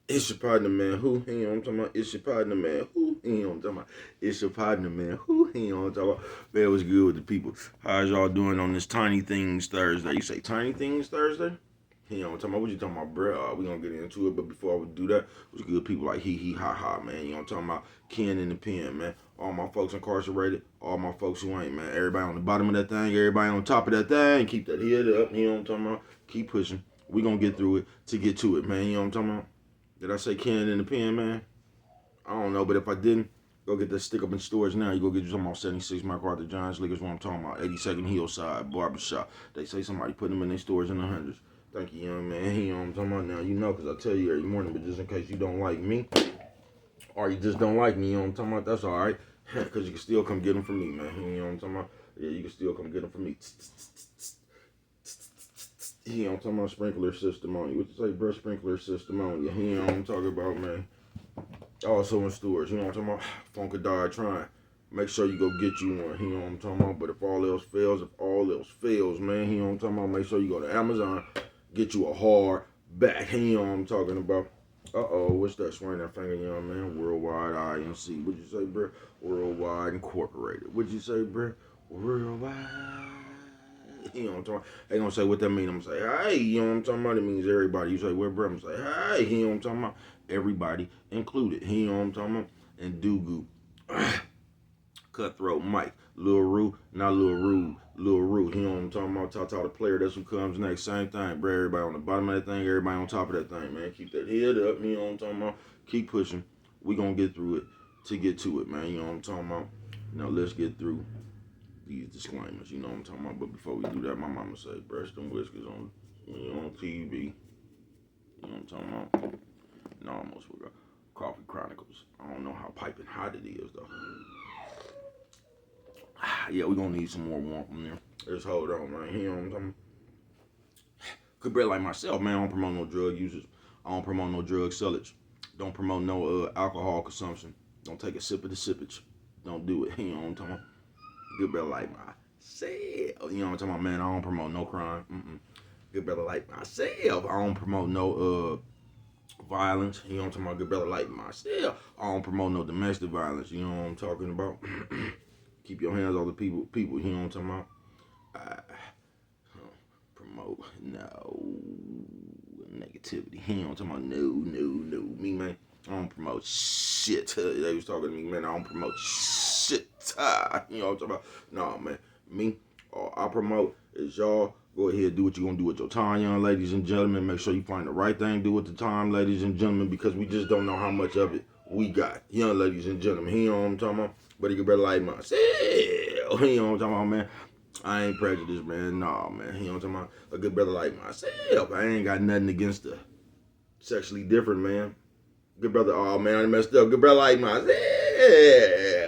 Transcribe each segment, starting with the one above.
It's your partner, man. Who? You know what I'm talking about? It's your partner, man. Who? You know what I'm talking about? It's your partner, man. Who? You know what I'm talking about? Man, what's good with the people? How's y'all doing on this Tiny Things Thursday? You say Tiny Things Thursday? You know what I'm talking about? What you talking about, bro? We gonna get into it, but before I would do that, what's good people like hee ha ha, man. You know what I'm talking about? Ken in the pen, man. All my folks incarcerated, all my folks who ain't, man. Everybody on the bottom of that thing, everybody on top of that thing. Keep that head up, you know what I'm talking about? Keep pushing. We gonna get through it to get to it, man. You know what I'm talking about? Did I say Ken in the pen, man? I don't know, but if I didn't, go get that stick up in stores now. You go get you some about 76 MacArthur Johns Liquors, what I'm talking about. 82nd Hillside Barbershop. They say somebody putting them in their stores in the hundreds. Thank you, young man. You know what I'm talking about now. You know, because I tell you every morning, but just in case you don't like me, or you just don't like me, you know what I'm talking about, that's all right. Because you can still come get them from me, man. You know what I'm talking about? Yeah, you can still come get them from me. You know what I'm talking about? Sprinkler system on you. What you say, bro? Sprinkler system on you. You know what I'm talking about, man. Also in stores, you know what I'm talking about? Funkadar trying. Make sure you go get you one, you know what I'm talking about? But if all else fails, man, you know what I'm talking about? Make sure you go to Amazon, get you a hard back, you know what I'm talking about? Uh-oh, what's that? Swing that finger, young man. Worldwide INC. What'd you say, bro? Worldwide Incorporated. What'd you say, bro? Worldwide. You know what I'm talking about? They gonna say what that mean. I'm gonna say, hey, you know what I'm talking about? It means everybody. You say, where, bro? I'm gonna say, hey, you know what I'm talking about? Everybody included. You know what I'm talking about? And Dugu. Cutthroat Mike. Lil Roo, not Lil Roo. Lil Roo. You know what I'm talking about? Tata the player. That's who comes next. Same thing, bro. Everybody on the bottom of that thing, everybody on top of that thing, man. Keep that head up. You know what I'm talking about? Keep pushing. We gonna get through it to get to it, man. You know what I'm talking about? Now let's get through these disclaimers, you know what I'm talking about. But before we do that, my mama say, brush them whiskers on, on TV. You know what I'm talking about? No, almost forgot. Coffee Chronicles. I don't know how piping hot it is though. Yeah, we gonna need some more warmth from there. Just hold on, man. You know what I'm talking about? Good bread like myself, man. I don't promote no drug users. I don't promote no drug sellage. Don't promote no alcohol consumption. Don't take a sip of the sippage. Don't do it. You know what I'm talking about? Good brother like myself. You know what I'm talking about, man? I don't promote no crime. Good brother like myself. I don't promote no violence. You know what I'm talking about? Good brother like myself. I don't promote no domestic violence. You know what I'm talking about? Keep your hands off the people. You know what I'm talking about? I promote no negativity. You know what I'm talking about? No. Me, man. I don't promote shit. They was talking to me, man. I don't promote shit. You know what I'm talking about? No, man. Me, all I promote is y'all go ahead and do what you're going to do with your time, young ladies and gentlemen. Make sure you find the right thing to do with the time, ladies and gentlemen, because we just don't know how much of it we got. Young ladies and gentlemen, you know what I'm talking about? But you can better like myself. You know what I'm talking about, man? I ain't prejudiced, man. Nah, man. You know what I'm talking about? A good brother like myself. I ain't got nothing against the sexually different, man. Good brother, oh man, I messed up. Good brother like myself.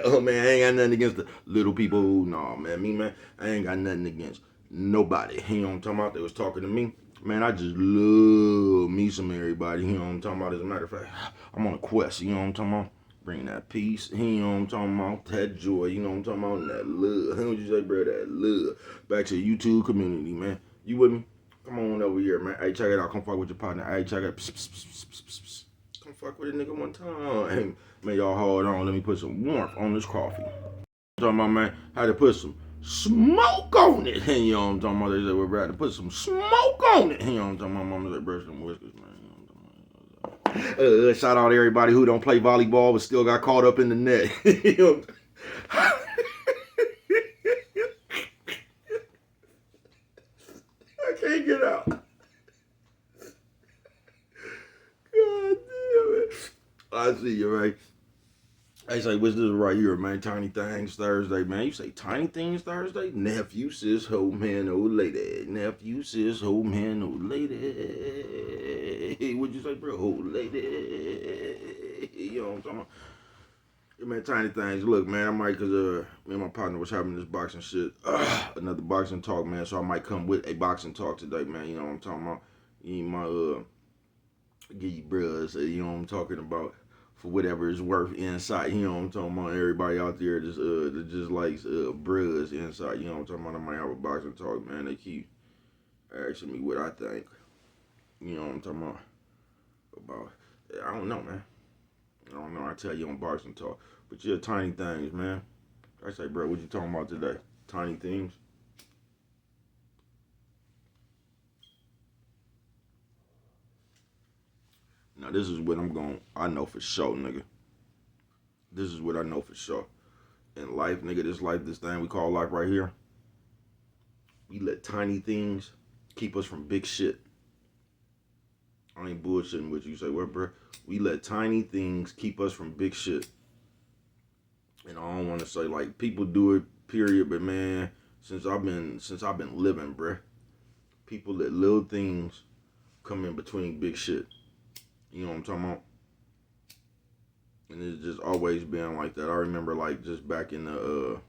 Oh man, I ain't got nothing against the little people. No, man, me, man, I ain't got nothing against nobody. You know what I'm talking about? They was talking to me. Man, I just love me some everybody. You know what I'm talking about? As a matter of fact, I'm on a quest. You know what I'm talking about? Bring that peace. You know what I'm talking about? That joy. You know what I'm talking about? And that love. How would you say, bro? That love. Back to the YouTube community, man. You with me? Come on over here, man. Hey, check it out. Come fuck with your partner. Hey, check it out. Psst, psst, psst, psst, psst, psst. Come fuck with a nigga one time. Man, y'all hold on. Let me put some warmth on this coffee. I'm talking about, man, how to put some smoke on it. And you know what I'm talking about? They said we're ready to put some smoke on it. You know what I'm talking about? Mama said, brush them whiskers, man. Shout out to everybody who don't play volleyball but still got caught up in the net. You know I can't get out. God damn it. I see you, right? I say, what's this right here, man? Tiny Things Thursday, man. You say Tiny Things Thursday? Nephew, sis, ho, man, old lady. Nephew, sis, ho, man, old lady. Hey, what'd you say, bro? Old lady. You know what I'm talking about? Yeah, man, Tiny Things. Look, man, I might, because me and my partner was having this boxing shit. Another boxing talk, man. So I might come with a boxing talk today, man. You know what I'm talking about? You my, give you bros, you know what I'm talking about, for whatever it's worth insight. You know what I'm talking about? Everybody out there that just likes bros insight. You know what I'm talking about? I might have a boxing talk, man. They keep asking me what I think. You know what I'm talking about I don't know, man. I don't know. I tell you on boxing talk, but yeah, tiny things, man. I say, bro, what you talking about today? Tiny things. Now this is what I'm going. I know for sure, nigga. This is what I know for sure. In life, nigga, this life, this thing we call life right here. We let tiny things keep us from big shit. I ain't bullshitting with you. You say, what, bro? We let tiny things keep us from big shit. And I don't want to say like people do it, period. But man, since I've been living, bro, people let little things come in between big shit. You know what I'm talking about? And it's just always been like that. I remember like just back in the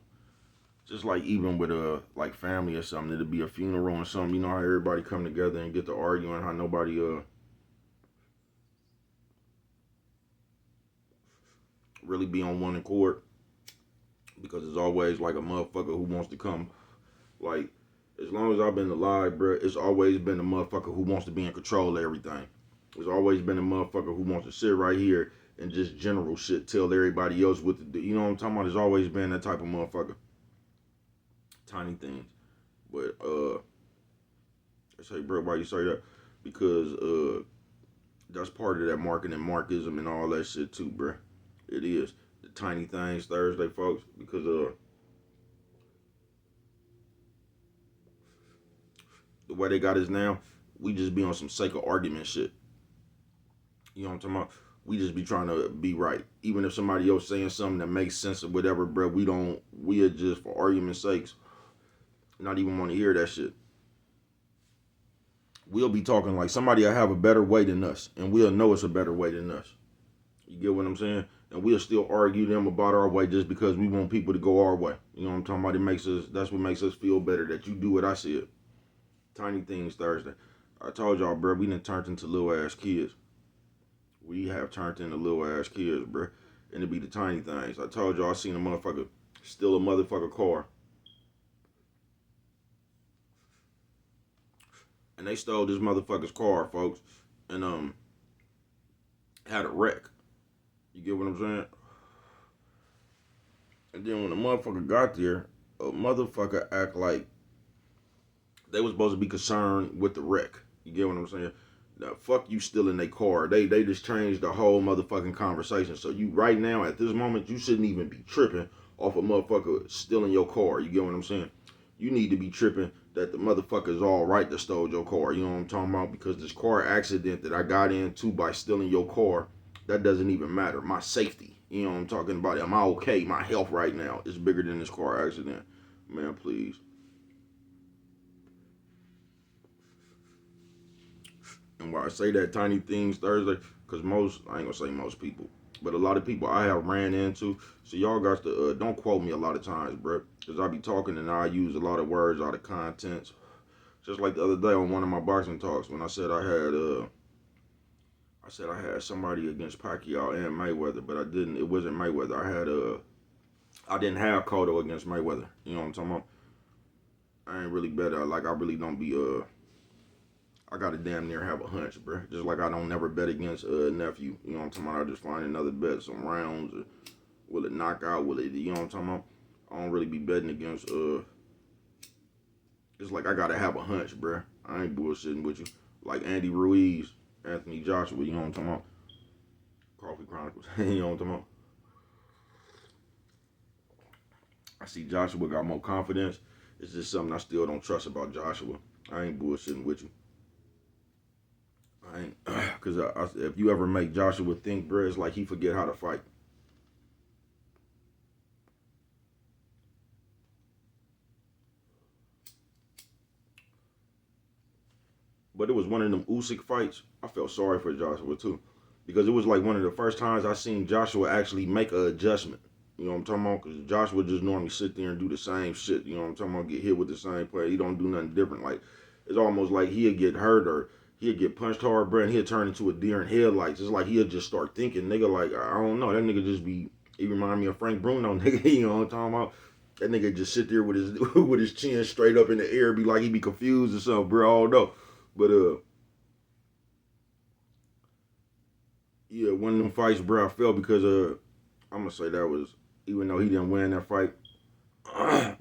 just like even with like family or something, it'd be a funeral or something. You know how everybody come together and get to arguing, how nobody really be on one accord, because it's always like a motherfucker who wants to come. Like, as long as I've been alive, bro, it's always been a motherfucker who wants to be in control of everything. There's always been a motherfucker who wants to sit right here and just general shit tell everybody else what to do. You know what I'm talking about? There's always been that type of motherfucker. Tiny things. But I say, bro, why you say that? Because that's part of that marketing and markism and all that shit too, bro. It is. The tiny things Thursday, folks, because the way they got us now, we just be on some sake of argument shit. You know what I'm talking about? We just be trying to be right. Even if somebody else saying something that makes sense or whatever, bro, we are just for argument's sakes, not even want to hear that shit. We'll be talking like somebody will have a better way than us, and we'll know it's a better way than us. You get what I'm saying? And we'll still argue them about our way just because we want people to go our way. You know what I'm talking about? That's what makes us feel better, that you do what I said. Tiny things Thursday. I told y'all, bro, we done turned into little ass kids. We have turned into little ass kids, bro. And it be the tiny things. I told y'all I seen a motherfucker steal a motherfucker car. And they stole this motherfucker's car, folks. And had a wreck. You get what I'm saying? And then when the motherfucker got there, a motherfucker act like they was supposed to be concerned with the wreck. You get what I'm saying? Now, fuck you stealing their car. They just changed the whole motherfucking conversation. So you right now at this moment you shouldn't even be tripping off a motherfucker stealing your car. You get what I'm saying? You need to be tripping that the motherfucker's all right that stole your car. You know what I'm talking about? Because this car accident that I got into by stealing your car, that doesn't even matter. My safety. You know what I'm talking about? Am I okay? My health right now is bigger than this car accident. Man, please. And why I say that tiny things Thursday, because I ain't gonna say most people, but a lot of people I have ran into. So y'all got to, don't quote me a lot of times, bro. Because I be talking and I use a lot of words out of content. Just like the other day on one of my boxing talks when I said I had somebody against Pacquiao and Mayweather, but I didn't. It wasn't Mayweather. I didn't have Cotto against Mayweather. You know what I'm talking about? I ain't really bet. Like I really don't be I gotta damn near have a hunch, bro. Just like I don't never bet against nephew. You know what I'm talking about? I just find another bet, some rounds. Will it knock out? Will it? You know what I'm talking about? I don't really be betting against. It's like I gotta have a hunch, bro. I ain't bullshitting with you. Like Andy Ruiz, Anthony Joshua. You know what I'm talking about? Coffee Chronicles. You know what I'm talking about? I see Joshua got more confidence. It's just something I still don't trust about Joshua. I ain't bullshitting with you. I ain't, cause if you ever make Joshua think, bro, it's like he forget how to fight. But it was one of them Usyk fights. I felt sorry for Joshua too, because it was like one of the first times I seen Joshua actually make an adjustment. You know what I'm talking about? Because Joshua just normally sit there and do the same shit. You know what I'm talking about? Get hit with the same play. He don't do nothing different. Like it's almost like he'll get hurt or he'll get punched hard, bro, and he'll turn into a deer in headlights. It's like he'll just start thinking, nigga. Like I don't know, that nigga just be. He remind me of Frank Bruno, nigga. You know what I'm talking about? That nigga just sit there with his with his chin straight up in the air, be like he be confused or something, bro. I don't know. But Yeah, one of them fights, bro, I felt because I'm gonna say that was, even though he didn't win that fight,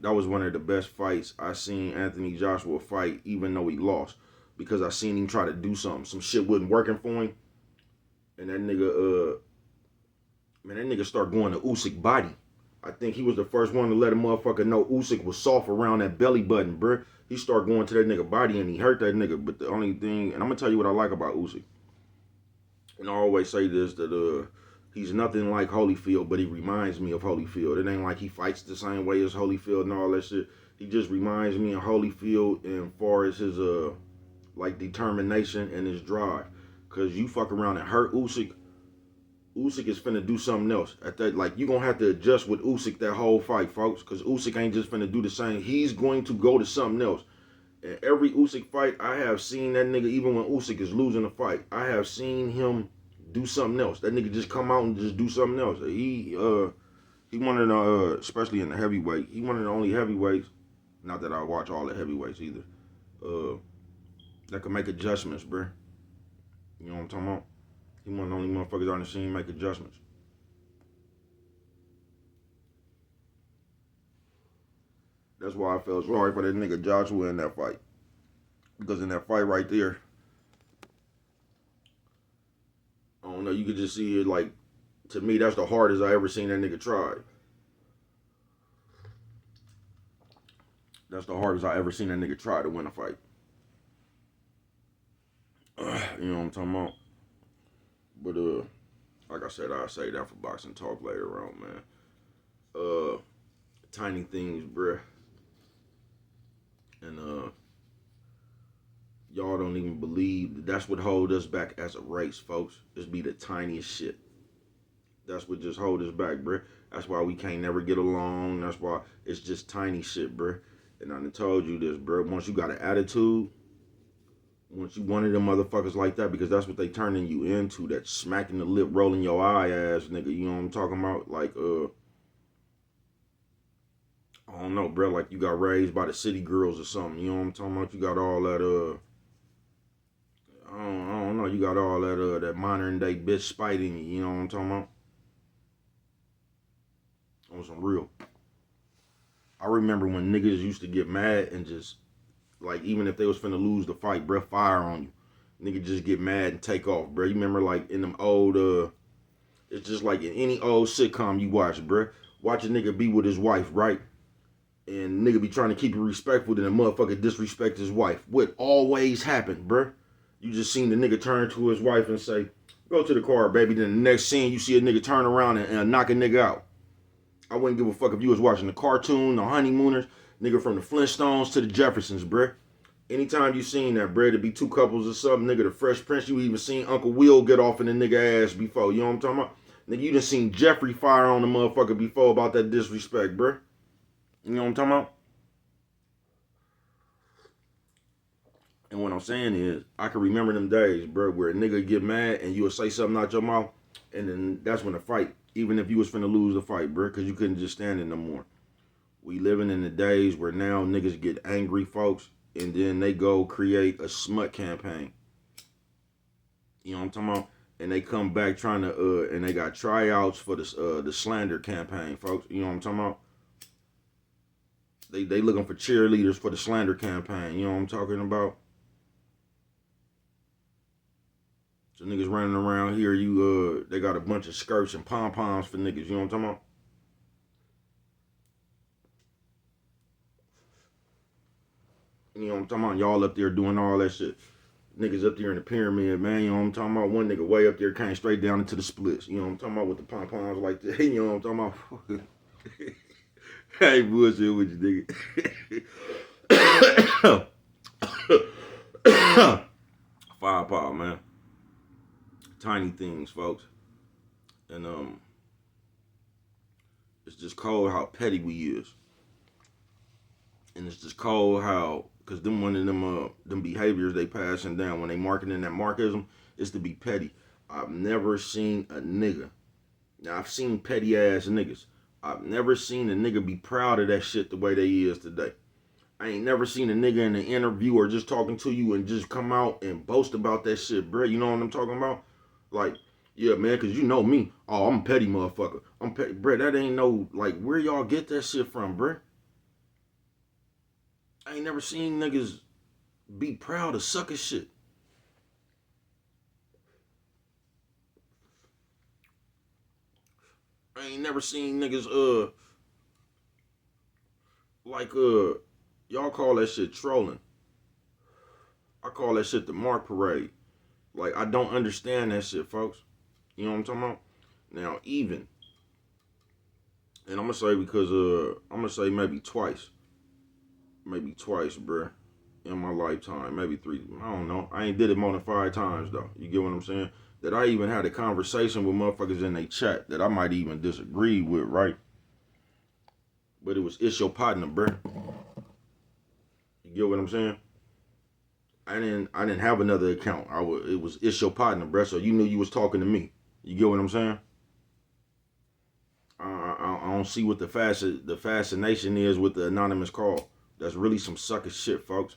that was one of the best fights I seen Anthony Joshua fight, even though he lost. Because I seen him try to do something. Some shit wasn't working for him. And that nigga, man, that nigga start going to Usyk body. I think he was the first one to let a motherfucker know Usyk was soft around that belly button, bruh. He started going to that nigga body and he hurt that nigga. But the only thing, and I'm gonna tell you what I like about Usyk. And I always say this, that he's nothing like Holyfield, but he reminds me of Holyfield. It ain't like he fights the same way as Holyfield and all that shit. He just reminds me of Holyfield in far as his like determination and his drive. Cause you fuck around and hurt Usyk, Usyk is finna do something else. At that, like, you gonna have to adjust with Usyk that whole fight, folks. Cause Usyk ain't just finna do the same. He's going to go to something else. And every Usyk fight, I have seen that nigga, even when Usyk is losing a fight, I have seen him do something else. That nigga just come out and just do something else. He one of the, especially in the heavyweight, he one of the only heavyweights, not that I watch all the heavyweights either, that can make adjustments, bruh. You know what I'm talking about? He one of the only motherfuckers on the scene make adjustments. That's why I felt sorry for that nigga Joshua in that fight. Because in that fight right there, I don't know, you could just see it like, to me, that's the hardest I ever seen that nigga try. That's the hardest I ever seen that nigga try to win a fight. You know what I'm talking about? But like I said, I'll say that for boxing talk later on, man. Tiny things, bruh. And y'all don't even believe that's what hold us back as a race, folks. Just be the tiniest shit. That's what just hold us back, bruh. That's why we can't never get along. That's why it's just tiny shit, bruh. And I done told you this, bruh. Once you got an attitude, once you one of them motherfuckers like that, because that's what they turning you into, that smacking the lip, rolling your eye ass nigga, you know what I'm talking about? Like, I don't know, bro, like you got raised by the city girls or something, you know what I'm talking about? You got all that, I don't know, you got all that, that modern day bitch spite in you, you know what I'm talking about? On some real. I remember when niggas used to get mad and just, like, even if they was finna lose the fight, bruh, fire on you. Nigga just get mad and take off, bruh. You remember, like, in them old, it's just like in any old sitcom you watch, bruh. Watch a nigga be with his wife, right? And nigga be trying to keep it respectful, then a motherfucker disrespect his wife. What always happened, bruh? You just seen the nigga turn to his wife and say, go to the car, baby. Then the next scene, you see a nigga turn around and knock a nigga out. I wouldn't give a fuck if you was watching the cartoon, the Honeymooners, nigga from the Flintstones to the Jeffersons, bruh. Anytime you seen that, bruh, to be two couples or something, nigga, the Fresh Prince, you even seen Uncle Will get off in the nigga ass before. You know what I'm talking about? Nigga, you done seen Jeffrey fire on the motherfucker before about that disrespect, bruh. You know what I'm talking about? And what I'm saying is, I can remember them days, bro, where a nigga get mad and you would say something out your mouth, and then that's when the fight, even if you was finna lose the fight, bro, because you couldn't just stand it no more. We living in the days where now niggas get angry, folks, and then they go create a smut campaign. You know what I'm talking about? And they come back trying to, and they got tryouts for the slander campaign, folks. You know what I'm talking about? They looking for cheerleaders for the slander campaign. You know what I'm talking about? So niggas running around here, they got a bunch of skirts and pom-poms for niggas. You know what I'm talking about? You know what I'm talking about? Y'all up there doing all that shit. Niggas up there in the pyramid, man. You know what I'm talking about? One nigga way up there came straight down into the splits. You know what I'm talking about? With the pom-poms like that. You know what I'm talking about? I ain't bullshit with you, nigga. Firepower, man. Tiny things, folks. And it's just cold how petty we is. And it's just cold how, cause them one of them behaviors they passing down when they marketing that markism is to be petty. I've never seen a nigga. Now I've seen petty ass niggas. I've never seen a nigga be proud of that shit the way they is today. I ain't never seen a nigga in an interview or just talking to you and just come out and boast about that shit, bro. You know what I'm talking about? Like, Yeah, man, cause you know me. Oh, I'm a petty motherfucker. I'm petty, bruh. That ain't no like where y'all get that shit from, bruh. I ain't never seen niggas be proud of sucker shit. I ain't never seen niggas like y'all call that shit trolling. I call that shit the Mark Parade. Like I don't understand that shit, folks. You know what I'm talking about? Now even, and I'm gonna say because I'm gonna say maybe twice, bruh, in my lifetime, maybe three. I don't know. I ain't did it more than 5 times though. You get what I'm saying? That I even had a conversation with motherfuckers in they chat that I might even disagree with, right? But it's your partner, bruh. You get what I'm saying? I didn't have another account. It's your partner, bruh. So you knew you was talking to me. You get what I'm saying? I don't see what the fascination is with the anonymous call. That's really some sucker shit, folks.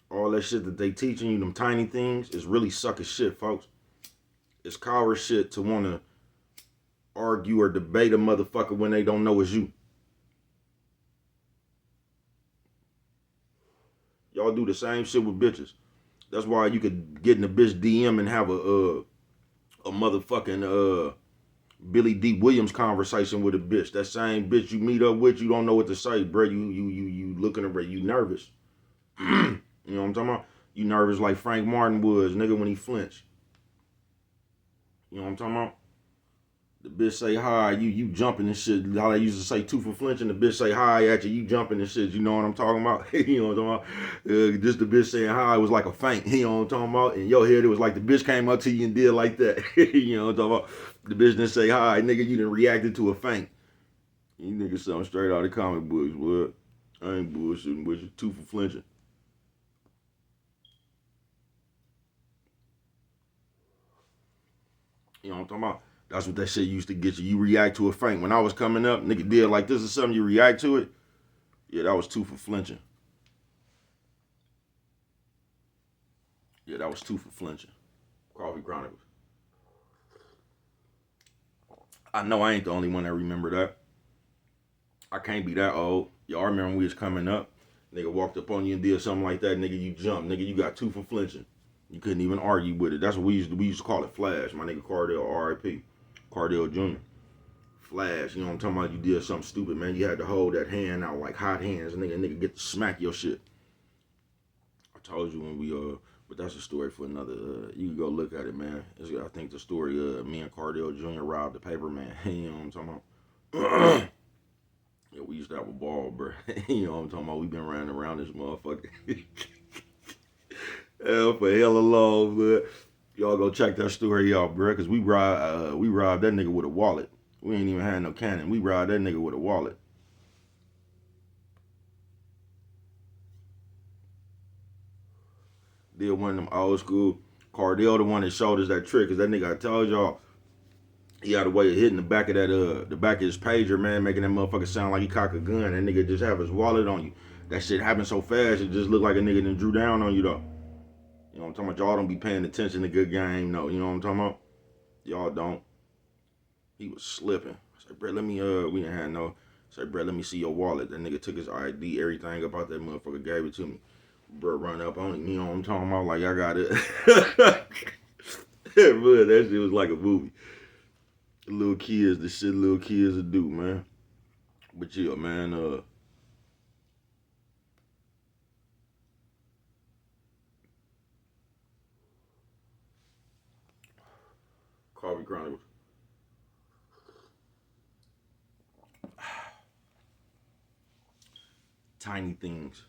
All that shit that they teaching you, them tiny things, is really sucker shit, folks. It's coward shit to want to argue or debate a motherfucker when they don't know it's you. Y'all do the same shit with bitches. That's why you could get in a bitch DM and have a motherfucking Billy D. Williams conversation with a bitch. That same bitch you meet up with, you don't know what to say, bro. You looking at her, you nervous. You know what I'm talking about? You nervous like Frank Martin was, nigga, when he flinched. You know what I'm talking about? The bitch say hi, you jumping and shit. How they used to say two for flinching. The bitch say hi at you, you jumping and shit. You know what I'm talking about? You know what I'm talking about? Just the bitch saying hi was like a feint. You know what I'm talking about? In your head, it was like the bitch came up to you and did like that. You know what I'm talking about? The bitch didn't say hi, nigga. You didn't reacted to a feint. You niggas sound straight out of comic books, what? I ain't bullshitting with you. Two for flinching. You know what I'm talking about? That's what that shit used to get you. You react to a feint. When I was coming up, nigga did like this or something, you react to it. Yeah, that was two for flinching. Yeah, that was two for flinching. Coffee Chronicles. I know I ain't the only one that remember that. I can't be that old. Y'all remember when we was coming up? Nigga walked up on you and did something like that. Nigga, you jumped. Nigga, you got two for flinching. You couldn't even argue with it. That's what we used to call it flash. My nigga Cardell, R.I.P. Cardell Jr. Flash. You know what I'm talking about? You did something stupid, man. You had to hold that hand out like hot hands. Nigga get to smack your shit. I told you when we but that's a story for another. You can go look at it, man. I think the story me and Cardell Jr. robbed the paper man. You know what I'm talking about? Yeah, we used to have a ball, bro. You know what I'm talking about? We been running around this motherfucker. Hell for hella long, but y'all go check that story out, bro. Cause we robbed that nigga with a wallet. We ain't even had no cannon. We robbed that nigga with a wallet. Did one of them old school. Cardell the one that showed us that trick. Cause that nigga I told y'all, he had a way of hitting the back of the back of his pager, man, making that motherfucker sound like he cock a gun. That nigga just have his wallet on you. That shit happened so fast, it just looked like a nigga done drew down on you though. You know what I'm talking about? Y'all don't be paying attention to good game, no. You know what I'm talking about? Y'all don't. He was slipping. I said, Brett, let me we didn't have no. I said, Brett, let me see your wallet. That nigga took his ID, everything about that motherfucker, gave it to me. Bro, run up on him. You know what I'm talking about? Like I got it. Bro, that shit was like a movie. Little kids, the shit little kids would do, man. But yeah, man, Coffee Chronicles. Tiny things.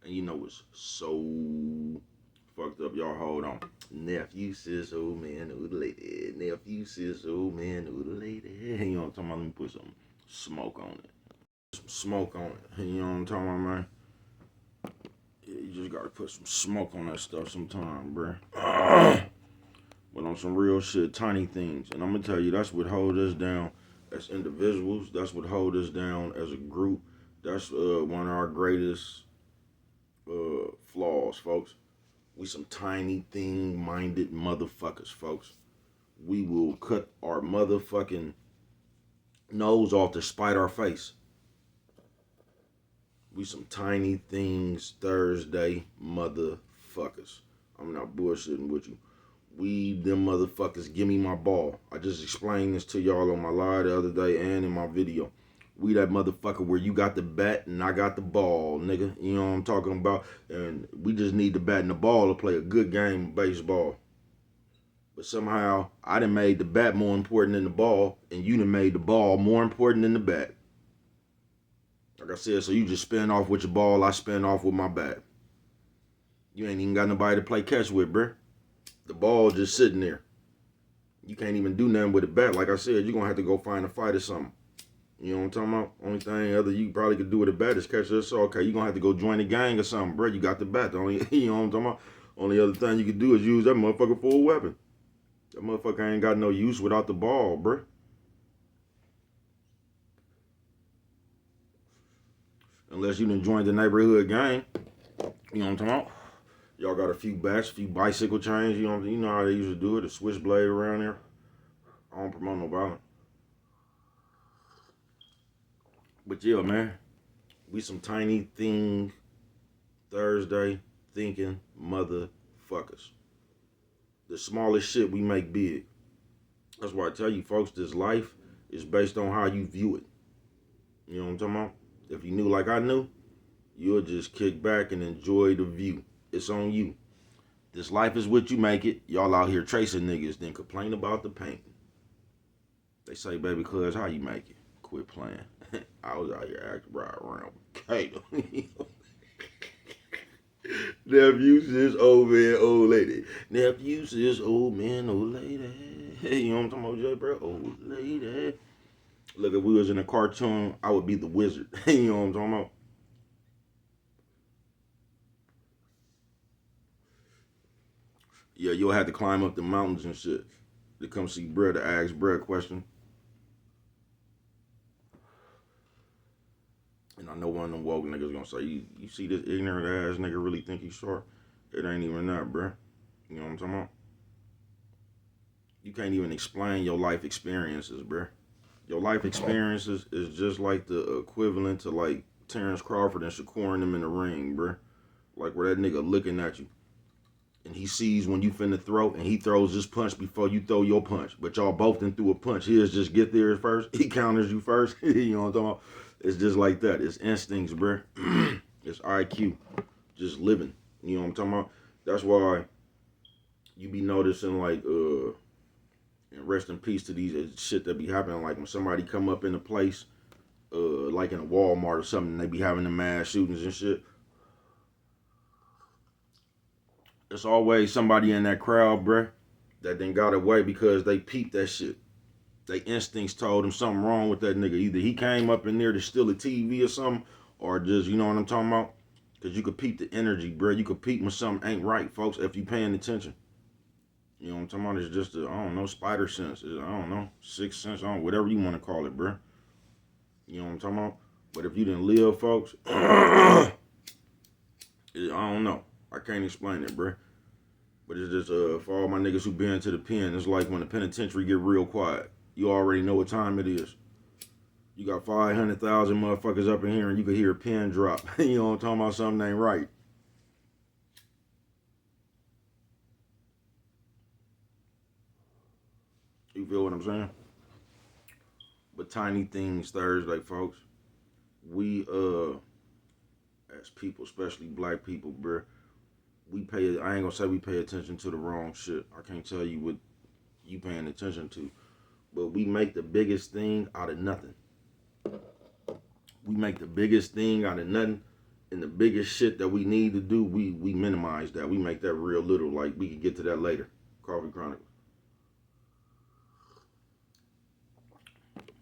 And you know it's so fucked up. Y'all hold on. Nephew sis old man noodle lady. Nephew sis old man noodle lady. You know what I'm talking about? Let me put some smoke on it. Some smoke on it. You know what I'm talking about, man? Yeah, you just gotta put some smoke on that stuff sometime, bruh. But on some real shit, tiny things. And I'm gonna tell you, that's what hold us down as individuals. That's what hold us down as a group. That's one of our greatest flaws, folks. We some tiny thing minded motherfuckers, folks. we will cut our motherfucking nose off to spite our face. We some tiny things Thursday motherfuckers. I'm not bullshitting with you. We them motherfuckers, give me my ball. I just explained this to y'all on my live the other day and in my video. We that motherfucker where you got the bat and I got the ball, nigga. You know what I'm talking about? And we just need the bat and the ball to play a good game of baseball. But somehow, I done made the bat more important than the ball, and you done made the ball more important than the bat. Like I said, so you just spin off with your ball, I spin off with my bat. You ain't even got nobody to play catch with, bruh. The ball just sitting there. You can't even do nothing with the bat. Like I said, you're going to have to go find a fight or something. You know what I'm talking about? Only thing other you probably could do with a bat is catch this. So, okay, you're going to have to go join a gang or something, bruh. You got the bat. The only, you know what I'm talking about? Only other thing you could do is use that motherfucker for a weapon. That motherfucker ain't got no use without the ball, bruh. Unless you done joined the neighborhood gang. You know what I'm talking about? Y'all got a few bats, a few bicycle chains. You know how they used to do it, a switchblade around there. I don't promote no violence. But yeah, man. We some tiny thing Thursday thinking motherfuckers. The smallest shit we make big. That's why I tell you folks, this life is based on how you view it. You know what I'm talking about? If you knew like I knew, you'll just kick back and enjoy the view. It's on you. This life is what you make it. Y'all out here tracing niggas, then complain about the paint. They say, baby, cuz, how you make it? Quit playing. I was out here acting right around with Kato. Nephew says old man, old lady. Nephew says old man, old lady. Hey, you know what I'm talking about, Jay, bro? Old lady. Look, if we was in a cartoon, I would be the wizard. You know what I'm talking about? Yeah, you'll have to climb up the mountains and shit to come see Bruh to ask Bruh a question. And I know one of them woke niggas gonna say, you see this ignorant ass nigga really think he's short? It ain't even that, bruh. You know what I'm talking about? You can't even explain your life experiences, bruh. Your life experiences is just like the equivalent to like Terrence Crawford and Shakur and them in the ring, bruh. Like where that nigga looking at you. And he sees when you finna throw, and he throws this punch before you throw your punch. But y'all both done threw a punch. His just get there first. He counters you first. You know what I'm talking about? It's just like that. It's instincts, bruh. It's IQ. Just living. You know what I'm talking about? That's why you be noticing like, and rest in peace to these shit that be happening. Like when somebody come up in a place, like in a Walmart or something, they be having the mass shootings and shit. There's always somebody in that crowd, bruh, that then got away because they peeped that shit. They instincts told him something wrong with that nigga. Either he came up in there to steal a TV or something, or just, you know what I'm talking about? Because you could peep the energy, bruh. You could peep when something ain't right, folks, if you paying attention. You know what I'm talking about? It's just a, I don't know, spider sense. I don't know, sixth sense, whatever you want to call it, bruh. You know what I'm talking about? But if you didn't live, folks, I don't know. I can't explain it, bruh. But it's just for all my niggas who been to the pen, it's like when the penitentiary get real quiet. You already know what time it is. You got 500,000 motherfuckers up in here and you can hear a pin drop. You know what I'm talking about? Something ain't right. You feel what I'm saying? But tiny things Thursday, folks. We, as people, especially black people, bruh, we pay, I ain't gonna say we pay attention to the wrong shit. I can't tell you what you paying attention to. But we make the biggest thing out of nothing. We make the biggest thing out of nothing. And the biggest shit that we need to do, we minimize that. We make that real little. Like, we can get to that later. Coffee Chronicles.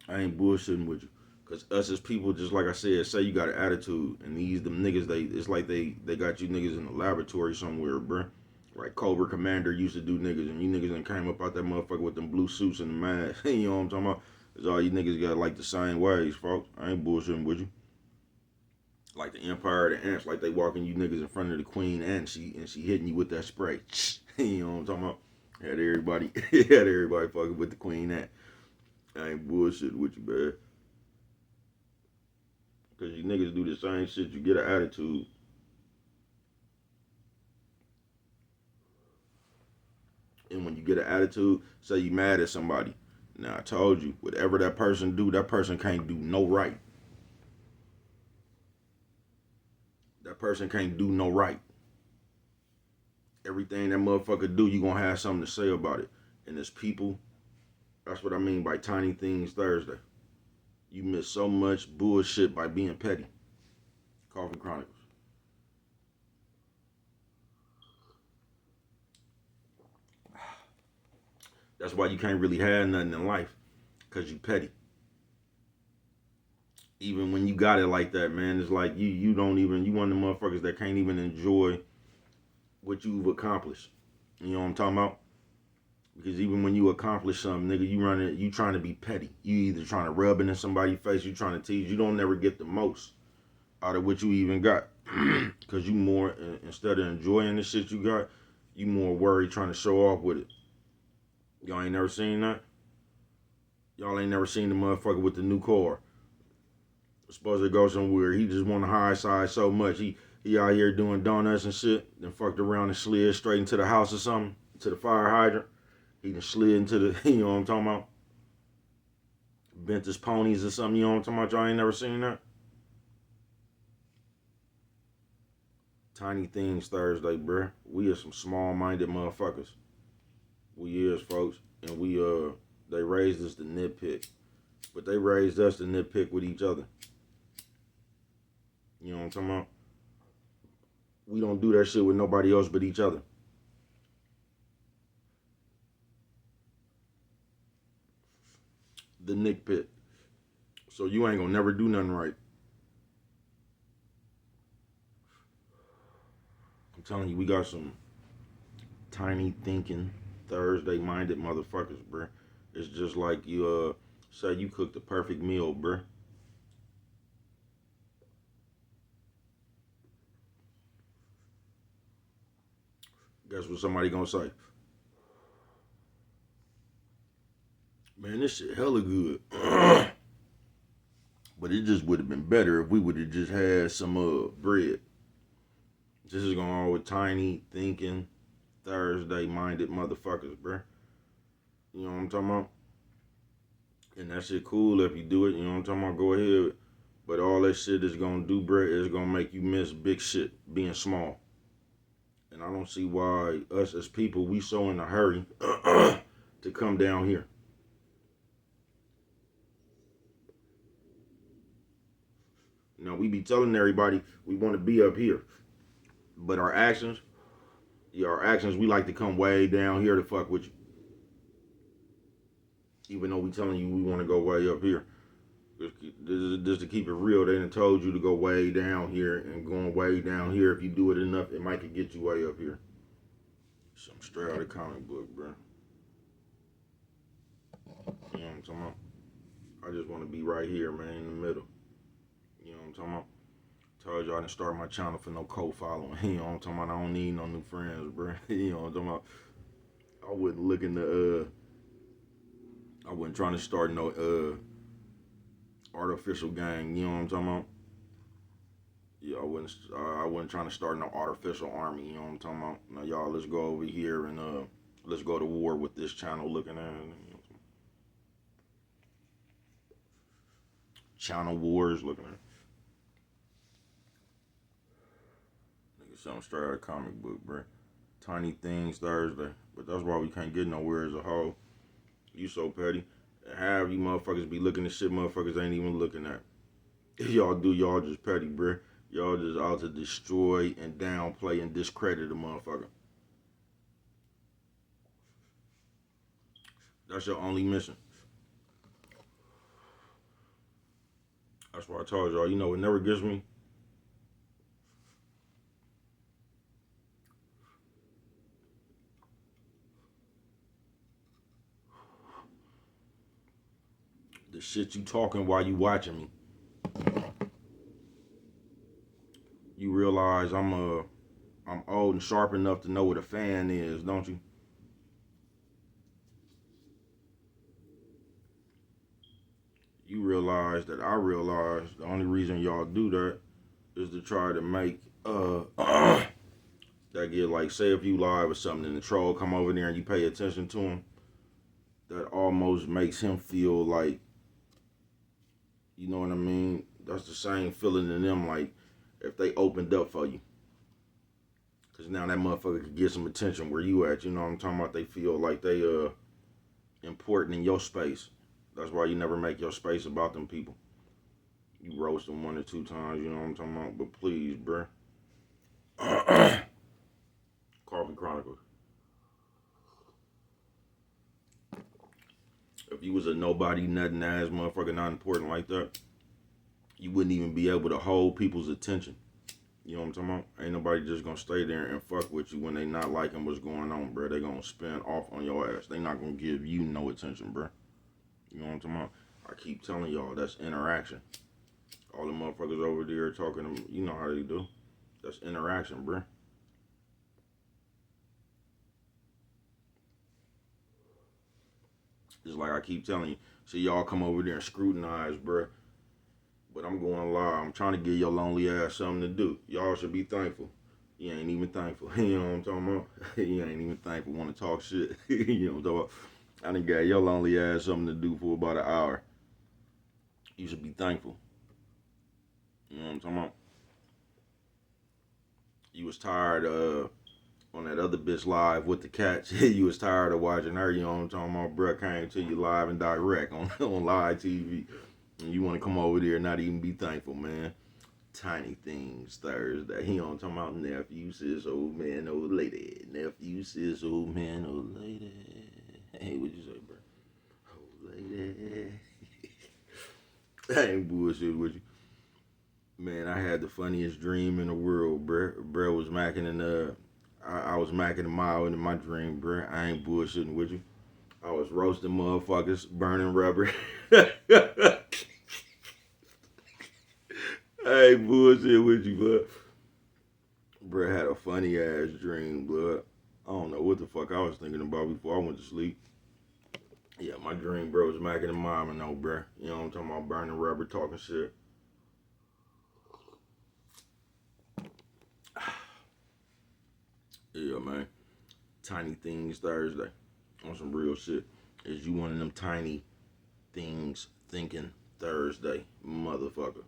I ain't bullshitting with you. Because us as people, just like I said, say you got an attitude. And them niggas, it's like they got you niggas in a laboratory somewhere, bruh. Like Cobra Commander used to do niggas. And you niggas done came up out that motherfucker with them blue suits and the mask. You know what I'm talking about? It's all you niggas got like the same ways, folks. I ain't bullshitting with you. Like the Empire of the Ants, like they walking you niggas in front of the Queen Ant, and she hitting you with that spray. You know what I'm talking about? Had everybody fucking with the queen that. I ain't bullshit with you, man. Cause you niggas do the same shit, you get an attitude. And when you get an attitude, say you mad at somebody. Now I told you, whatever that person do, that person can't do no right. That person can't do no right. Everything that motherfucker do, you gonna have something to say about it. And as people, that's what I mean by Tiny Things Thursday. You miss so much bullshit by being petty. Coffee Chronicles. That's why you can't really have nothing in life, cause you petty. Even when you got it like that, man, it's like you don't even, you one of the motherfuckers that can't even enjoy what you've accomplished. You know what I'm talking about? Because even when you accomplish something, nigga, you trying to be petty. You either trying to rub it in somebody's face, you trying to tease. You don't never get the most out of what you even got. Because you more, instead of enjoying the shit you got, you more worried trying to show off with it. Y'all ain't never seen that? Y'all ain't never seen the motherfucker with the new car. Supposed to go somewhere. He just want the high side so much. He out here doing donuts and shit. Then fucked around and slid straight into the house or something. To the fire hydrant. He done slid into the, you know what I'm talking about? Bent his ponies or something, you know what I'm talking about? Y'all ain't never seen that? Tiny Things Thursday, bruh. We are some small-minded motherfuckers. We is, folks. And they raised us to nitpick. But they raised us to nitpick with each other. You know what I'm talking about? We don't do that shit with nobody else but each other. The Nick Pit. So you ain't gonna never do nothing right. I'm telling you, we got some tiny thinking, Thursday minded motherfuckers, bruh. It's just like you say you cooked the perfect meal, bruh. Guess what somebody gonna say? Man, this shit hella good. But it just would have been better if we would have just had some bread. This is going on with tiny thinking Thursday minded motherfuckers, bruh. You know what I'm talking about? And that shit cool if you do it, you know what I'm talking about? Go ahead. But all that shit is gonna do, bruh, is gonna make you miss big shit being small. And I don't see why us as people, we so in a hurry to come down here. You know, we be telling everybody we want to be up here. But our actions, we like to come way down here to fuck with you. Even though we telling you we want to go way up here. Just to keep it real, they done told you to go way down here, and going way down here, if you do it enough, it might could get you way up here. Some straight out of comic book, bro. You know what I'm talking about? I just want to be right here, man, in the middle. You know what I'm talking about? Told you I didn't start my channel for no co-following. You know what I'm talking about? I don't need no new friends, bro. You know what I'm talking about? I wasn't looking to, I wasn't trying to start no, artificial gang. You know what I'm talking about? Yeah, I wasn't trying to start no artificial army. You know what I'm talking about? Now, y'all, let's go over here and, let's go to war with this channel looking at it. You know, channel wars looking at it. Something straight out of comic book, bro. Tiny Things Thursday. But that's why we can't get nowhere as a whole. You so petty. And half you motherfuckers be looking at shit motherfuckers ain't even looking at. If y'all do, y'all just petty, bro. Y'all just out to destroy and downplay and discredit a motherfucker. That's your only mission. That's why I told y'all, you know what never gets me? The shit you talking while you watching me. You realize I'm old and sharp enough to know what a fan is, don't you? You realize that I realize the only reason y'all do that is to try to make that get like, say if you live or something and the troll come over there and you pay attention to him, that almost makes him feel like, you know what I mean? That's the same feeling in them, like if they opened up for you. Cause now that motherfucker could get some attention where you at, you know what I'm talking about? They feel like they important in your space. That's why you never make your space about them people. You roast them 1 or 2 times, you know what I'm talking about? But please, bruh. Coffee Chronicles. If you was a nobody, nothing ass motherfucker, not important like that, you wouldn't even be able to hold people's attention. You know what I'm talking about? Ain't nobody just gonna stay there and fuck with you when they not liking what's going on, bro. They gonna spin off on your ass. They not gonna give you no attention, bro. You know what I'm talking about? I keep telling y'all, that's interaction. All the motherfuckers over there talking to, you know how they do. That's interaction, bro. Just like I keep telling you. See, y'all come over there and scrutinize, bro. But I'm going to lie. I'm trying to give your lonely ass something to do. Y'all should be thankful. You ain't even thankful. You know what I'm talking about? You ain't even thankful. Want to talk shit. You know what I'm talking about? I done got your lonely ass something to do for about an hour. You should be thankful. You know what I'm talking about? You was tired on that other bitch live with the cats. You was tired of watching her. You know what I'm talking about? Bruh came to you live and direct on live TV. And you want to come over there and not even be thankful, man. Tiny Things Thursday. He on talking about nephew, sis, old man, old lady. Nephew, sis, old man, old lady. Hey, what you say, bro? Old lady. I ain't bullshit with you. Man, I had the funniest dream in the world, bruh. Bruh was macking in I was macking a mile into my dream, bruh. I ain't bullshitting with you. I was roasting motherfuckers, burning rubber. I ain't bullshit with you, blood. Bruh had a funny ass dream, blood. I don't know what the fuck I was thinking about before I went to sleep. Yeah, my dream, bro, was macking a mile and no, bruh. You know what I'm talking about? Burning rubber, talking shit. Yeah, man. Tiny Things Thursday. On some real shit. Is you one of them tiny things thinking Thursday, motherfucker?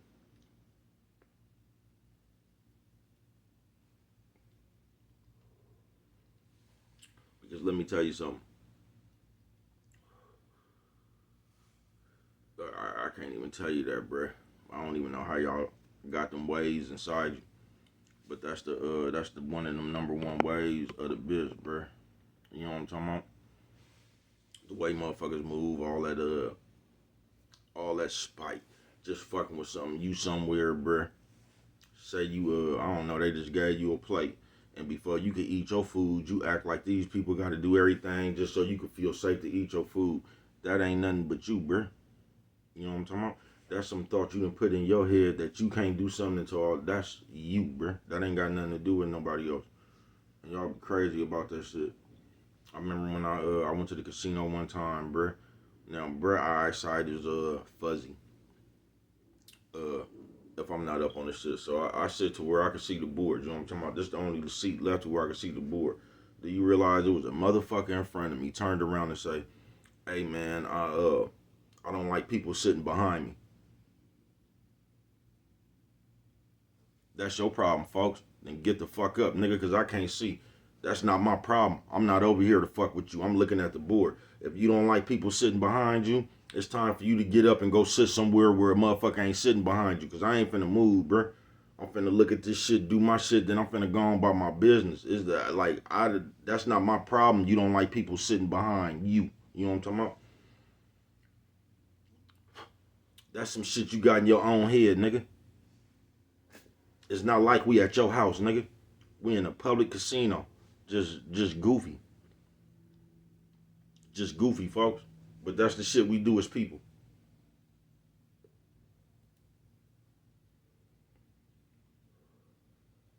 Because let me tell you something. I can't even tell you that, bruh. I don't even know how y'all got them ways inside you. But that's the one of them number one ways of the bitch, bruh. You know what I'm talking about? The way motherfuckers move, all that spite, just fucking with something. You somewhere, bruh. Say you, I don't know, they just gave you a plate. And before you can eat your food, you act like these people got to do everything just so you can feel safe to eat your food. That ain't nothing but you, bruh. You know what I'm talking about? That's some thought you done put in your head that you can't do something to all. That's you, bruh. That ain't got nothing to do with nobody else. And y'all be crazy about that shit. I remember when I went to the casino one time, bruh. Now, bruh, eyesight is fuzzy. Uh, if I'm not up on the shit, so I sit to where I can see the board. You know what I'm talking about? This is the only seat left to where I can see the board. Do you realize it was a motherfucker in front of me turned around and say, "Hey man, I don't like people sitting behind me." That's your problem, folks. Then get the fuck up, nigga, because I can't see. That's not my problem. I'm not over here to fuck with you. I'm looking at the board. If you don't like people sitting behind you, it's time for you to get up and go sit somewhere where a motherfucker ain't sitting behind you. Because I ain't finna move, bruh. I'm finna look at this shit, do my shit, then I'm finna go on about my business. Is that like that's not my problem. You don't like people sitting behind you. You know what I'm talking about? That's some shit you got in your own head, nigga. It's not like we at your house, nigga. We in a public casino. Just goofy. Just goofy, folks. But that's the shit we do as people.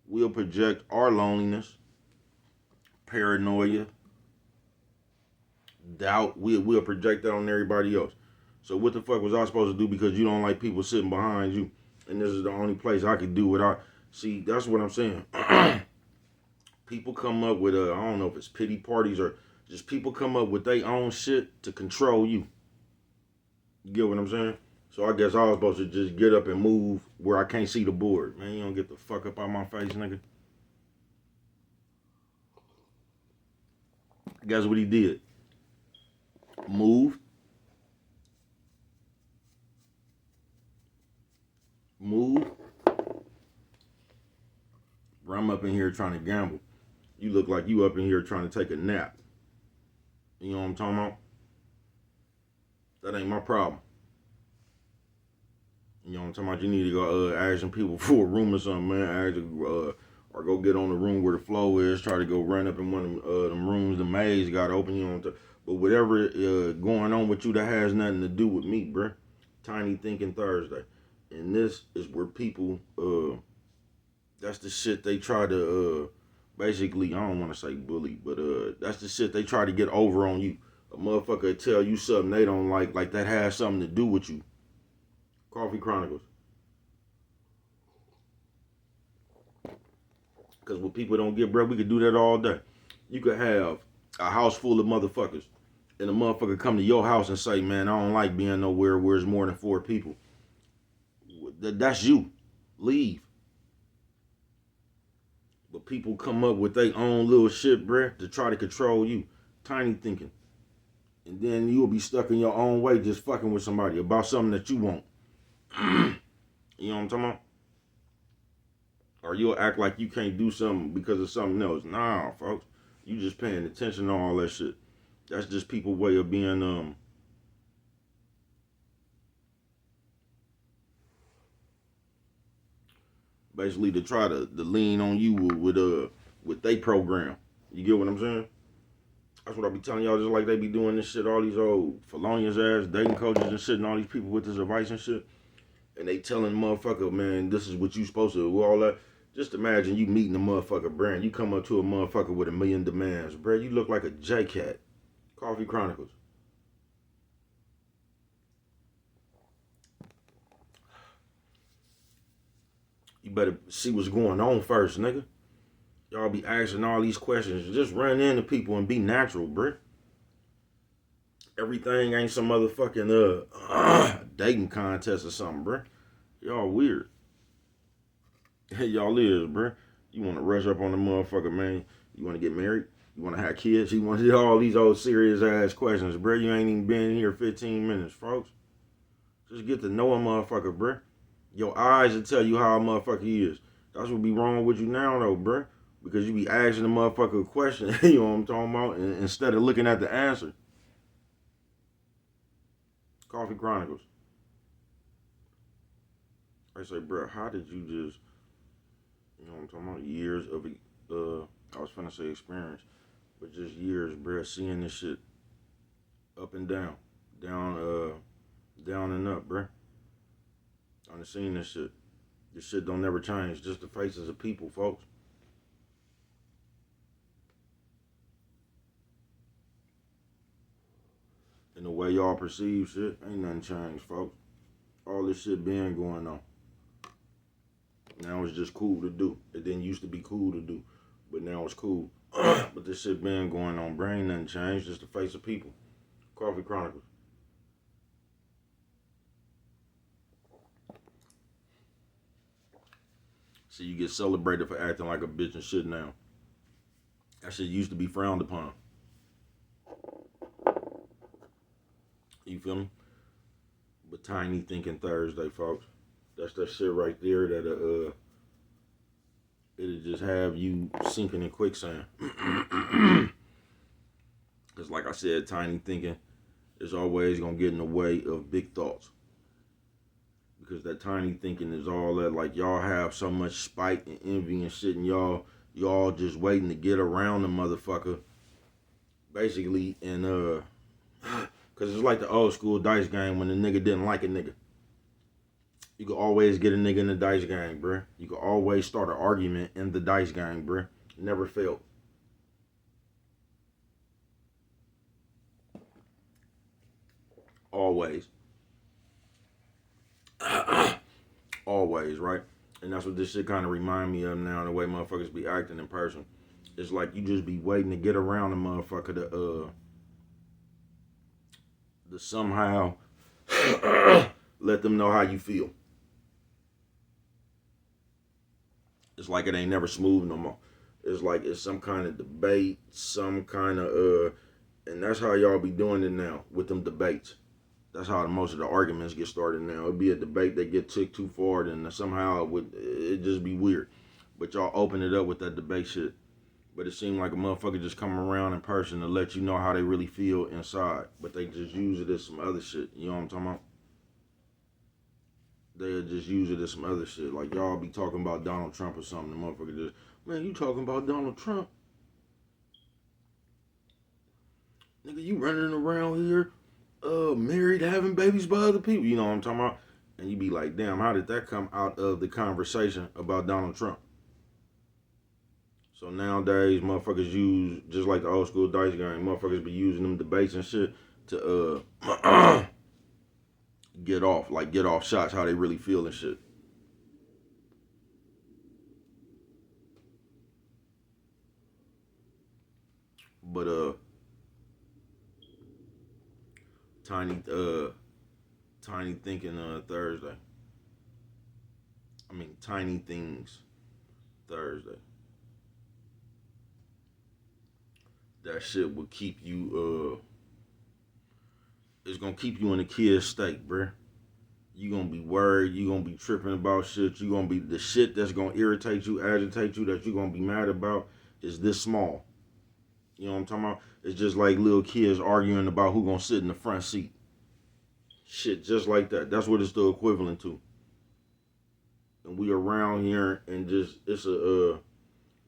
We'll project our loneliness, paranoia, doubt. We'll project that on everybody else. So what the fuck was I supposed to do because you don't like people sitting behind you? And this is the only place I could do without. See, that's what I'm saying. People come up with I don't know if it's pity parties or just people come up with their own shit to control you. You get what I'm saying? So I guess I was supposed to just get up and move where I can't see the board. Man, you don't get the fuck up out my face, nigga. Guess what he did? Move. Bro, I'm up in here trying to gamble. You look like you up in here trying to take a nap. You know what I'm talking about? That ain't my problem. You know what I'm talking about? You need to go ask some people for a room or something, man. Or go get on the room where the flow is. Try to go run up in one of them rooms the maze got open. You know what I'm talking. But whatever going on with you that has nothing to do with me, bruh. Tiny Thinking Thursday. And this is where people, that's the shit they try to, basically, I don't want to say bully, but that's the shit they try to get over on you. A motherfucker tell you something they don't like that has something to do with you. Coffee Chronicles. Because what people don't get, bro, we could do that all day. You could have a house full of motherfuckers, and a motherfucker come to your house and say, man, I don't like being nowhere where there's more than 4 people. That's you. Leave. But people come up with their own little shit, bruh, to try to control you. Tiny thinking. And then you'll be stuck in your own way just fucking with somebody about something that you want. You know what I'm talking about? Or you'll act like you can't do something because of something else. Nah, folks. You just paying attention to all that shit. That's just people's way of being, basically to try to lean on you with they program. You get what I'm saying? That's what I be telling y'all, just like they be doing this shit, all these old felonious ass dating coaches and shit, and all these people with this advice and shit. And they telling motherfucker, man, this is what you supposed to do, all that. Just imagine you meeting a motherfucker, brand. You come up to a motherfucker with 1,000,000 demands. Bruh, you look like a J-Cat. Coffee Chronicles. You better see what's going on first, nigga. Y'all be asking all these questions. Just run into people and be natural, bruh. Everything ain't some motherfucking dating contest or something, bruh. Y'all weird. Y'all is, bruh. You want to rush up on the motherfucker, man. You want to get married? You want to have kids? You want to do all these old serious ass questions, bruh. You ain't even been here 15 minutes, folks. Just get to know a motherfucker, bruh. Your eyes will tell you how a motherfucker is. That's what be wrong with you now, though, bruh. Because you be asking the motherfucker a question, you know what I'm talking about, instead of looking at the answer. Coffee Chronicles. I say, bruh, how did you just, you know what I'm talking about, years of, I was finna say experience, but just years, bruh, seeing this shit up and down, down and up, bruh. I done seen this shit. This shit don't never change, just the faces of people, folks. And the way y'all perceive shit, ain't nothing changed, folks. All this shit been going on. Now it's just cool to do. It didn't used to be cool to do, but now it's cool. But this shit been going on. Brain nothing changed, just the face of people. Coffee Chronicles. See, you get celebrated for acting like a bitch and shit now. That shit used to be frowned upon. You feel me? But Tiny Thinking Thursday, folks. That's that shit right there that it'll just have you sinking in quicksand. Cause like I said, tiny thinking is always gonna get in the way of big thoughts. Because that tiny thinking is all that, like, y'all have so much spite and envy and shit, and y'all just waiting to get around the motherfucker, basically, and cause it's like the old school dice game when the nigga didn't like a nigga. You can always get a nigga in the dice game, bruh. You can always start an argument in the dice game, bruh. Never failed. Always. always, right? And that's what this shit kind of remind me of now, the way motherfuckers be acting in person. It's like you just be waiting to get around a motherfucker to somehow let them know how you feel. It's like it ain't never smooth no more. It's like it's some kind of debate, some kind of and that's how y'all be doing it now with them debates. That's how most of the arguments get started now. It'd be a debate that get took too far, and somehow it just be weird. But y'all open it up with that debate shit. But it seemed like a motherfucker just come around in person to let you know how they really feel inside. But they just use it as some other shit. You know what I'm talking about? They'll just use it as some other shit. Like y'all be talking about Donald Trump or something. The motherfucker just, man, you talking about Donald Trump? Nigga, you running around here, married, having babies by other people. You know what I'm talking about? And you be like, damn, how did that come out of the conversation about Donald Trump? So nowadays, motherfuckers use, just like the old school dice game, motherfuckers be using them debates and shit to get off shots, how they really feel and shit. But tiny thinking Thursday. I mean Tiny Things Thursday. That shit will keep you it's gonna keep you in a kid state, bruh. You gonna be worried, you gonna be tripping about shit, you gonna be the shit that's gonna irritate you, agitate you, that you gonna be mad about is this small. You know what I'm talking about? It's just like little kids arguing about who gonna sit in the front seat. Shit just like that. That's what it's the equivalent to. And we around here and just it's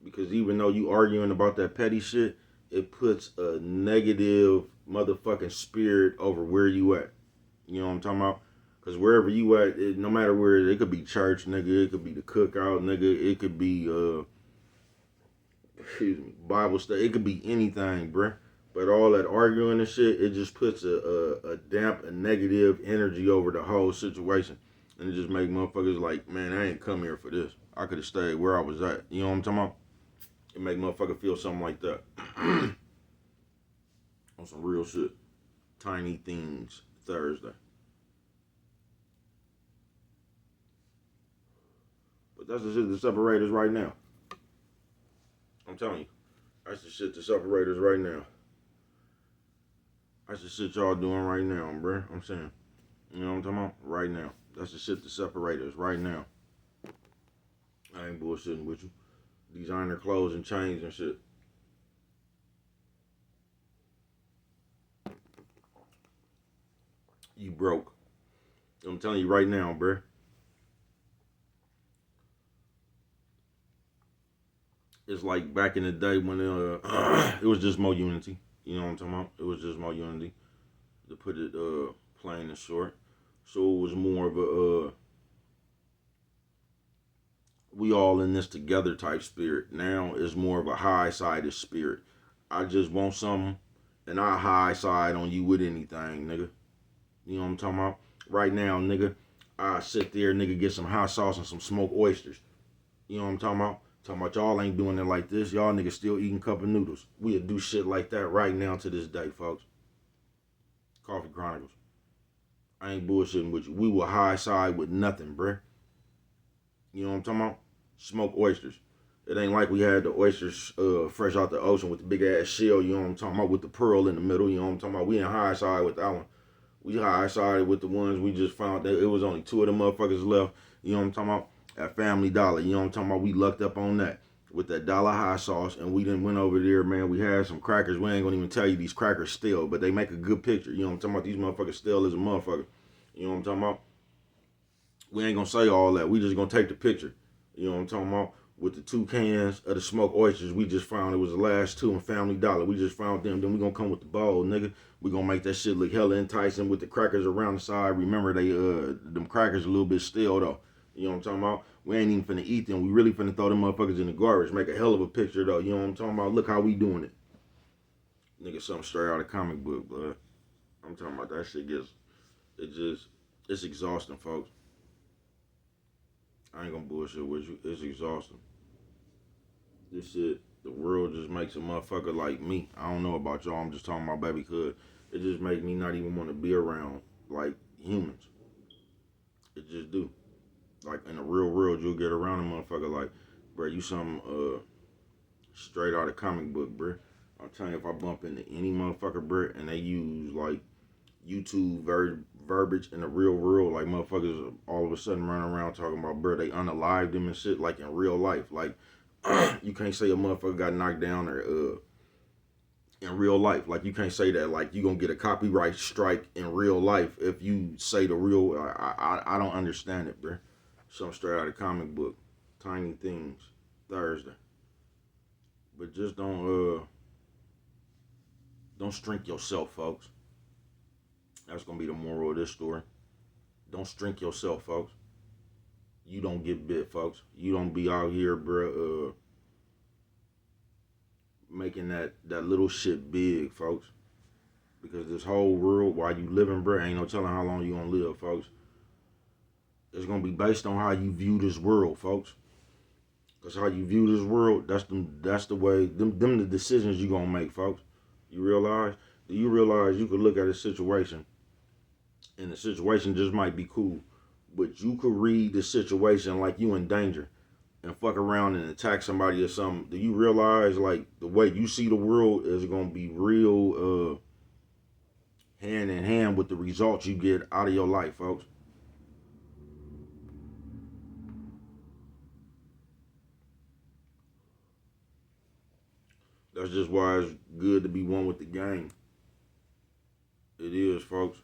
because even though you arguing about that petty shit, it puts a negative motherfucking spirit over where you at. You know what I'm talking about? Because wherever you at, no matter where, it could be church, nigga, it could be the cookout, nigga, it could be Bible study, it could be anything, bruh. But all that arguing and shit, it just puts a damp, a negative energy over the whole situation. And it just make motherfuckers like, man, I ain't come here for this. I could have stayed where I was at. You know what I'm talking about? It make motherfucker feel something like that. On some real shit. Tiny Things Thursday. But that's the shit that separates us right now. I'm telling you. That's the shit that separates us right now. That's the shit y'all doing right now, bruh. I'm saying. You know what I'm talking about? Right now. That's the shit that separates us right now. I ain't bullshitting with you. Designer clothes and chains and shit. You broke. I'm telling you right now, bruh. It's like back in the day when it was just more unity. You know what I'm talking about? It was just more unity. To put it plain and short. So it was more of a we all in this together type spirit. Now it's more of a high-sided spirit. I just want something, and I high side on you with anything, nigga. You know what I'm talking about? Right now, nigga, I sit there, nigga, get some hot sauce and some smoked oysters. You know what I'm talking about? Talking about y'all ain't doing it like this. Y'all niggas still eating cup of noodles. We'll do shit like that right now to this day, folks. Coffee Chronicles. I ain't bullshitting with you. We will high side with nothing, bruh. You know what I'm talking about? Smoked oysters. It ain't like we had the oysters fresh out the ocean with the big ass shell, you know what I'm talking about, with the pearl in the middle, you know what I'm talking about. We in high side with that one. We high side with the ones we just found that it was only 2 of them motherfuckers left, you know what I'm talking about, at Family Dollar, you know what I'm talking about. We lucked up on that with that dollar high sauce, and we done went over there, man. We had some crackers. We ain't gonna even tell you these crackers still, but they make a good picture, you know what I'm talking about. These motherfuckers still is a motherfucker, you know what I'm talking about. We ain't gonna say all that. We just gonna take the picture, you know what I'm talking about. With the 2 cans of the smoked oysters, we just found it was the last 2 in Family Dollar. We just found them. Then we gonna come with the bowl, nigga. We gonna make that shit look hella enticing with the crackers around the side. Remember, they them crackers a little bit stale though. You know what I'm talking about? We ain't even finna eat them. We really finna throw them motherfuckers in the garbage. Make a hell of a picture though. You know what I'm talking about? Look how we doing it. Nigga, something straight out of comic book, blood. I'm talking about that shit it's exhausting, folks. I ain't gonna bullshit with you. It's exhausting. This shit, the world just makes a motherfucker like me. I don't know about y'all. I'm just talking about baby cuz. It just makes me not even want to be around like humans. It just do. Like in the real world, you'll get around a motherfucker like, bro, you some straight out of comic book, bro. I'm telling you, if I bump into any motherfucker, bro, and they use like YouTube verbiage in the real world, like motherfuckers all of a sudden running around talking about, bro, they unalived them and shit, like in real life. Like, you can't say a motherfucker got knocked down or in real life. Like, you can't say that. Like, you gonna get a copyright strike in real life if you say the real. I don't understand it, bro. Some straight out of comic book, Tiny Things, Thursday. But just don't strink yourself, folks. That's gonna be the moral of this story. Don't strink yourself, folks. You don't get bit, folks. You don't be out here, bro, making that little shit big, folks. Because this whole world, while you living, bro, ain't no telling how long you gonna live, folks. It's gonna be based on how you view this world, folks. Cause how you view this world, that's the way, them the decisions you gonna make, folks. You realize? Do you realize you could look at a situation and the situation just might be cool, but you could read the situation like you in danger and fuck around and attack somebody or something. Do you realize like the way you see the world is gonna be real hand in hand with the results you get out of your life, folks? That's just why it's good to be one with the game. It is, folks.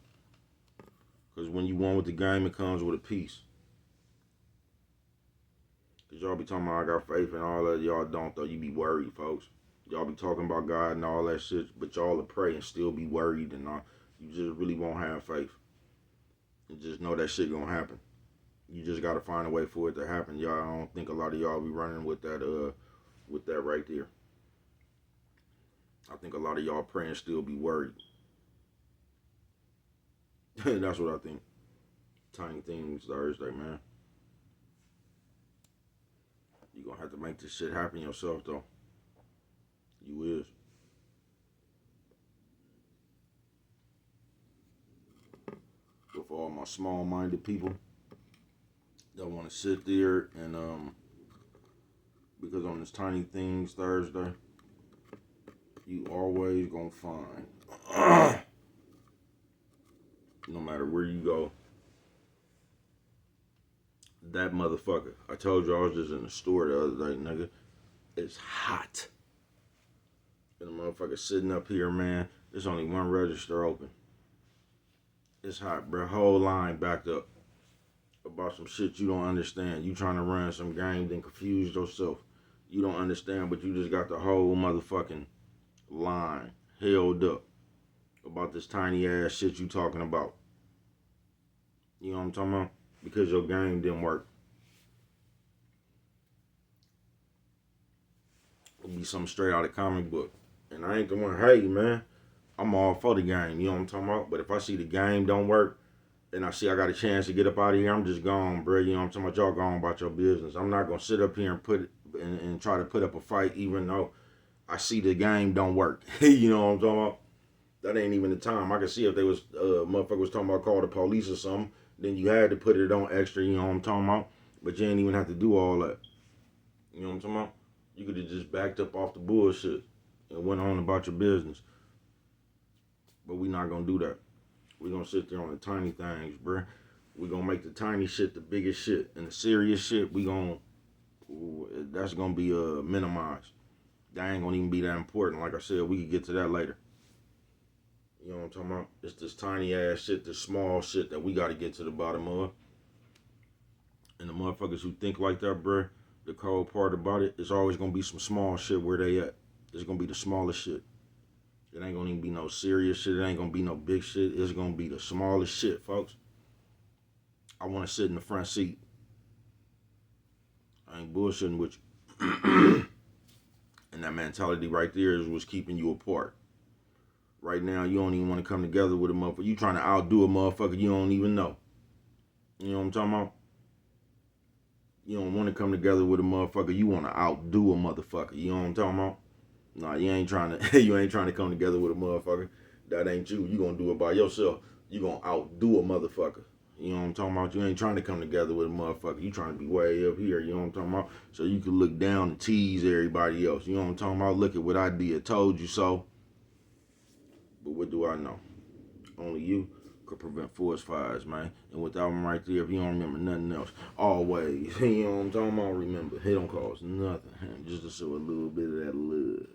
Because when you one with the game, it comes with a peace. Because y'all be talking about I got faith and all that. Y'all don't, though. You be worried, folks. Y'all be talking about God and all that shit, but y'all will pray and still be worried and all. You just really won't have faith. And just know that shit gonna happen. You just gotta find a way for it to happen. Y'all, I don't think a lot of y'all be running with that right there. I think a lot of y'all pray and still be worried. That's what I think. Tiny Things Thursday, man. You gonna have to make this shit happen yourself, though. You is. But for all my small-minded people that want to sit there and because on this Tiny Things Thursday, you always gonna find, no matter where you go, that motherfucker. I told you I was just in the store the other day, nigga. It's hot. And the motherfucker sitting up here, man. There's only one register open. It's hot, bro. Whole line backed up about some shit you don't understand. You trying to run some game, then confuse yourself. You don't understand, but you just got the whole motherfucking line held up about this tiny ass shit you talking about. You know what I'm talking about? Because your game didn't work. It'll be something straight out of comic book. And I ain't the one, hey man, I'm all for the game, you know what I'm talking about? But if I see the game don't work, and I see I got a chance to get up out of here, I'm just gone, bro. You know what I'm talking about? Y'all gone about your business. I'm not gonna sit up here and and try to put up a fight even though I see the game don't work. You know what I'm talking about? That ain't even the time. I can see if they was motherfucker was talking about call the police or something, then you had to put it on extra, you know what I'm talking about? But you ain't even have to do all that. You know what I'm talking about? You could have just backed up off the bullshit and went on about your business. But we not gonna do that. We gonna sit there on the tiny things, bruh. We gonna make the tiny shit the biggest shit. And the serious shit, that's gonna be minimized. That ain't gonna even be that important. Like I said, we could get to that later. You know what I'm talking about? It's this tiny ass shit, this small shit that we gotta get to the bottom of. And the motherfuckers who think like that, bruh, the cold part about it, it's always gonna be some small shit where they at. It's gonna be the smallest shit. It ain't gonna even be no serious shit. It ain't gonna be no big shit. It's gonna be the smallest shit, folks. I wanna sit in the front seat. I ain't bullshitting with you. And that mentality right there is what's keeping you apart. Right now, you don't even want to come together with a motherfucker. You trying to outdo a motherfucker you don't even know. You know what I'm talking about? You don't want to come together with a motherfucker. You want to outdo a motherfucker. You know what I'm talking about? Nah, you ain't trying to. You ain't trying to come together with a motherfucker. That ain't you. You gonna do it by yourself. You gonna outdo a motherfucker. You know what I'm talking about? You ain't trying to come together with a motherfucker. You trying to be way up here. You know what I'm talking about? So you can look down and tease everybody else. You know what I'm talking about? Look at what I did. Told you so. But what do I know? Only you could prevent forest fires, man. And without them right there, if you don't remember nothing else, always, you know what I'm talking about? Remember, it don't cost nothing. Just to show a little bit of that love.